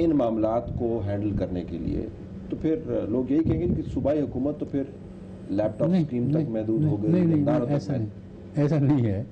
ان معاملات کو ہینڈل کرنے کے لیے تو پھر لوگ یہی کہیں گے کہ صوبائی حکومت تو پھر لیپ ٹاپ اسکیم تک محدود ہو گئی. نہیں, ایسا نہیں ہے.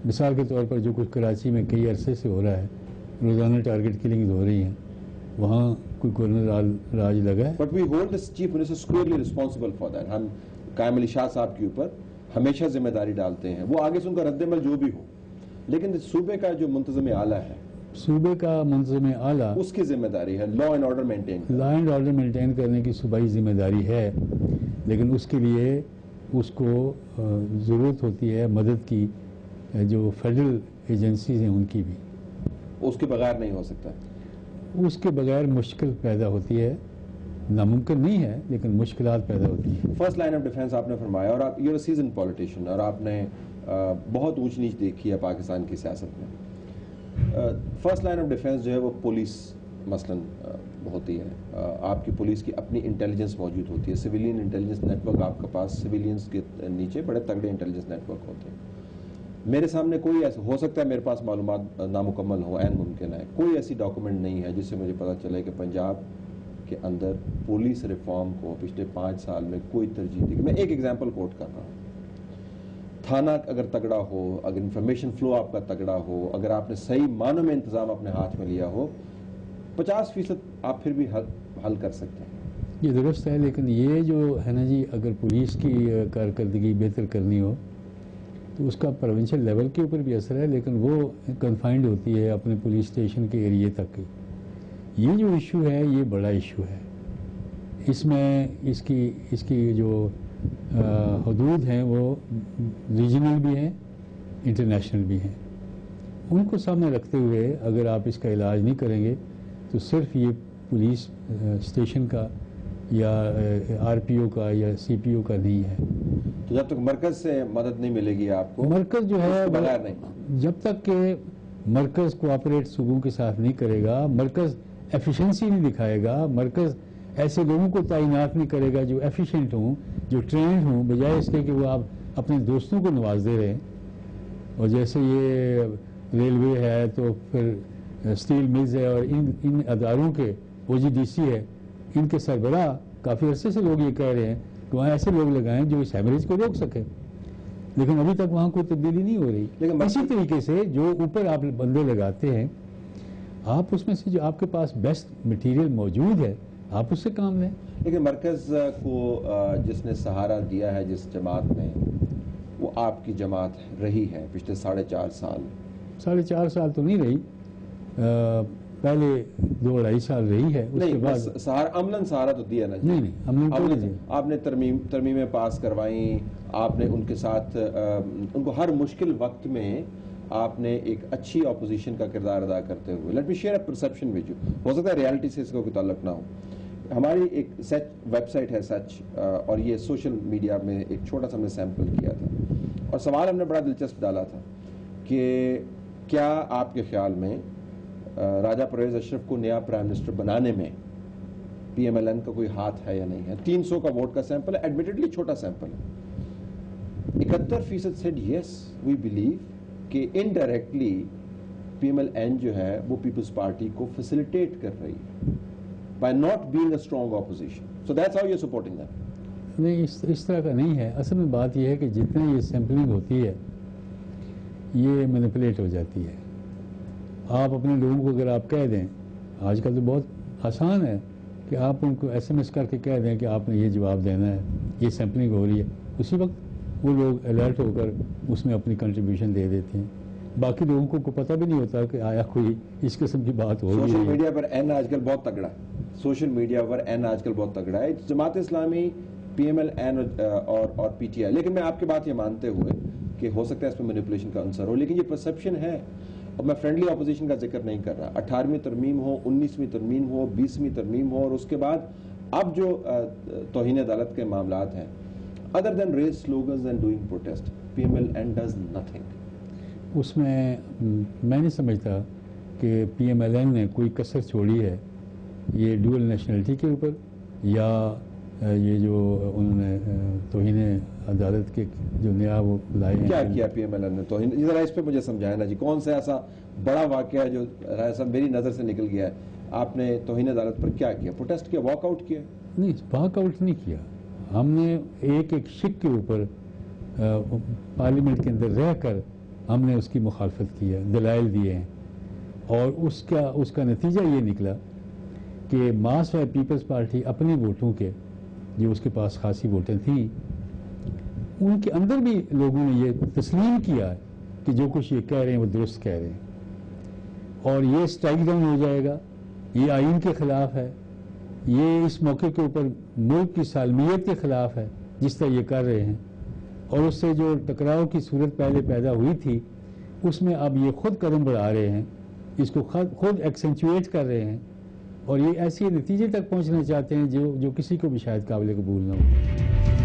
مثال کے طور پر جو کچھ کراچی میں کئی عرصے سے ہو رہا ہے, روزانہ ٹارگٹ کلنگز ہو رہی ہیں, وہاں کوئی گورنر راج لگا ہے. But we hold the chief minister squarely responsible for that. ہم قائم علی شاہ صاحب کے اوپر ہمیشہ ذمہ داری ڈالتے ہیں, وہ آگے سے ان کا رد عمل جو بھی ہو, لیکن صوبے کا جو منتظم اعلیٰ ہے, صوبے کا منتظم اعلیٰ, اس کی ذمہ داری ہے لا اینڈ آرڈر مینٹین کرنے کی صوبائی ذمہ داری ہے, لیکن اس کے لیے اس کو ضرورت ہوتی ہے مدد کی جو فیڈرل ایجنسیز ہیں ان کی بھی. اس کے بغیر نہیں ہو سکتا. اس کے بغیر مشکل پیدا ہوتی ہے, ناممکن نہیں ہے لیکن مشکلات پیدا ہوتی ہیں. فرسٹ لائن آف ڈیفینس آپ نے فرمایا, اور آپ یو سیزن پولیٹیشین, اور آپ نے بہت اونچ نیچ دیکھی ہے پاکستان کی سیاست میں. فرسٹ لائن آف ڈیفینس جو ہے وہ پولیس مثلاً ہوتی ہے. آپ کی پولیس کی اپنی انٹیلیجنس موجود ہوتی ہے, سویلین انٹیلیجنس نیٹ ورک آپ کے پاس, سویلینس کے نیچے بڑے تگڑے انٹیلیجنس نیٹ ورک ہوتے ہیں. میرے سامنے کوئی ایسا, ہو سکتا ہے میرے پاس معلومات نامکمل ہوں, عین ممکن ہے, کوئی ایسی ڈاکومنٹ نہیں ہے جس سے مجھے پتہ چلے کہ پنجاب کے اندر پولیس ریفارم کو پچھلے 5 سال میں کوئی ترجیح دی. میں ایک ایگزامپل کوٹ کر رہا ہوں. تھانہ اگر تگڑا ہو, اگر انفارمیشن فلو آپ کا تگڑا ہو, اگر آپ نے صحیح معنوں میں انتظام اپنے ہاتھ میں لیا ہو, 50% آپ پھر بھی حل کر سکتے ہیں. یہ درست ہے, لیکن یہ جو ہے نا جی, اگر پولیس کی کارکردگی بہتر کرنی ہو تو اس کا پروونشل لیول کے اوپر بھی اثر ہے, لیکن وہ کنفائنڈ ہوتی ہے اپنے پولیس اسٹیشن کے ایریے تک. یہ جو ایشو ہے یہ بڑا ایشو ہے. اس میں اس کی جو حدود ہیں وہ ریجنل بھی ہیں, انٹرنیشنل بھی ہیں. ان کو سامنے رکھتے ہوئے اگر آپ اس کا علاج نہیں کریں گے تو صرف یہ پولیس اسٹیشن کا یا آر پی او کا یا سی پی او کا نہیں ہے. تو جب تک مرکز سے مدد نہیں ملے گی آپ کو, مرکز جو ہے بغیر نہیں, جب تک کہ مرکز کوآپریٹ صوبوں کے ساتھ نہیں کرے گا, مرکز ایفیشنسی نہیں دکھائے گا, مرکز ایسے لوگوں کو تعینات نہیں کرے گا جو ایفیشینٹ ہوں, جو ٹرینڈ ہوں, بجائے اس کے کہ وہ آپ اپنے دوستوں کو نوازتے رہیں. اور جیسے یہ ریلوے ہے تو پھر اسٹیل ملز ہے, اور ان اداروں کے او جی ڈی سی ہے, ان کے سربراہ کافی عرصے سے لوگ یہ کہہ رہے ہیں کہ وہاں ایسے لوگ لگائیں جو اس ہیمریج کو روک سکیں, لیکن ابھی تک وہاں کوئی تبدیلی نہیں ہو رہی. لیکن اسی طریقے سے جو اوپر آپ بندے لگاتے ہیں, آپ اس میں سے جو آپ کے پاس بیسٹ مٹیریل موجود ہے آپ اس سے کام لیں. لیکن مرکز کو جس نے سہارا دیا ہے جس جماعت میں, وہ آپ کی جماعت رہی ہے پچھلے 4.5 سال. 4.5 سال تو نہیں رہی, پہلے 2-2.5 سال رہی ہے. اس کے بعد عملاً سہارا تو دیا نا. نہیں, آپ نے ترمیمیں پاس کروائیں, آپ نے ان کے ساتھ ان کو ہر مشکل وقت میں آپ نے ایک اچھی اپوزیشن کا کردار ادا کرتے ہوئے. Let me share a perception which you, ہو سکتا ہے ریالٹی سے اس کا کوئی تعلق نہ ہو. ہماری ایک ویب سائٹ ہے سچ, اور یہ سوشل میڈیا میں ایک چھوٹا سا ہم نے سیمپل کیا تھا, اور سوال ہم نے بڑا دلچسپ ڈالا تھا کہ کیا آپ کے خیال میں راجہ پرویز اشرف کو نیا پرائم منسٹر بنانے میں پی ایم ایل این کا کوئی ہاتھ ہے یا نہیں ہے. 300 کا ووٹ کا سیمپل ہے, ایڈمیٹڈلی چھوٹا سیمپل ہے. 71% سیڈ یس وی بلیو کہ indirectly P M L N جو ہے وہ پیپلز پارٹی کو فیسیلیٹیٹ کر رہی ہے by not being a strong opposition. So that's how you're supporting them. نہیں, اس طرح کا نہیں ہے. اصل میں بات یہ ہے کہ جتنے یہ سیمپلنگ ہوتی ہے یہ مینیپولیٹ ہو جاتی ہے. آپ اپنے لوگوں کو اگر آپ کہہ دیں, آج کل تو بہت آسان ہے کہ آپ ان کو ایس ایم ایس کر کے کہہ دیں کہ آپ نے یہ جواب دینا ہے, یہ سیمپلنگ ہو رہی ہے, اسی وقت وہ لوگ الرٹ ہو کر اس میں اپنی کنٹریبیوشن دے دیتے ہیں. باقی لوگوں کو پتہ بھی نہیں ہوتا کہ آیا کوئی اس قسم کی بات ہو رہی ہے. سوشل میڈیا پر این آج کل بہت تگڑا ہے, سوشل میڈیا پر این آج کل بہت تگڑا ہے. جماعت اسلامی, پی ایم ایل این اور پی ٹی آئی. لیکن میں آپ کی بات یہ مانتے ہوئے کہ ہو سکتا ہے اس میں مینیپولیشن کا عنصر ہو, لیکن یہ پرسیپشن ہے. اور میں فرینڈلی اپوزیشن کا ذکر نہیں کر رہا. 18ویں ترمیم ہو, 19ویں ترمیم ہو, 20ویں ترمیم ہو, اور اس کے بعد اب جو توہین عدالت کے معاملات ہیں, other then raise slogans and doing protest, P M L N does nothing. اس میں میں نہیں سمجھتا کہ پی ایم ایل این نے کوئی کسر چھوڑی ہے یہ ڈوئل نیشنلٹی کے اوپر, یا یہ جو انہوں نے توہین عدالت کے جو نیا وہ لائے ہیں. کیا کیا پی ایم ایل این نے توہین؟ ذرا اس پہ مجھے سمجھائیں نا جی, کون سا ایسا بڑا واقعہ ہے جو ایسا میری نظر سے نکل گیا ہے آپ نے توہین عدالت پر کیا کیا؟ پروٹیسٹ کیا، واک آؤٹ کیا؟ نہیں، واک آؤٹ نہیں کیا. ہم نے ایک ایک شک کے اوپر پارلیمنٹ کے اندر رہ کر ہم نے اس کی مخالفت کی ہے، دلائل دیے ہیں، اور اس کا نتیجہ یہ نکلا کہ ماس و پیپلز پارٹی اپنے ووٹوں کے، جو اس کے پاس خاصی ووٹیں تھیں، ان کے اندر بھی لوگوں نے یہ تسلیم کیا ہے کہ جو کچھ یہ کہہ رہے ہیں وہ درست کہہ رہے ہیں، اور یہ اسٹرائک ڈاؤن ہو جائے گا، یہ آئین کے خلاف ہے، یہ اس موقع کے اوپر ملک کی سالمیت کے خلاف ہے جس طرح یہ کر رہے ہیں، اور اس سے جو ٹکراؤ کی صورت پہلے پیدا ہوئی تھی اس میں اب یہ خود قدم بڑھا رہے ہیں، اس کو خود ایکسنچویٹ کر رہے ہیں، اور یہ ایسے نتیجے تک پہنچنا چاہتے ہیں جو کسی کو بھی شاید قابل قبول نہ ہو.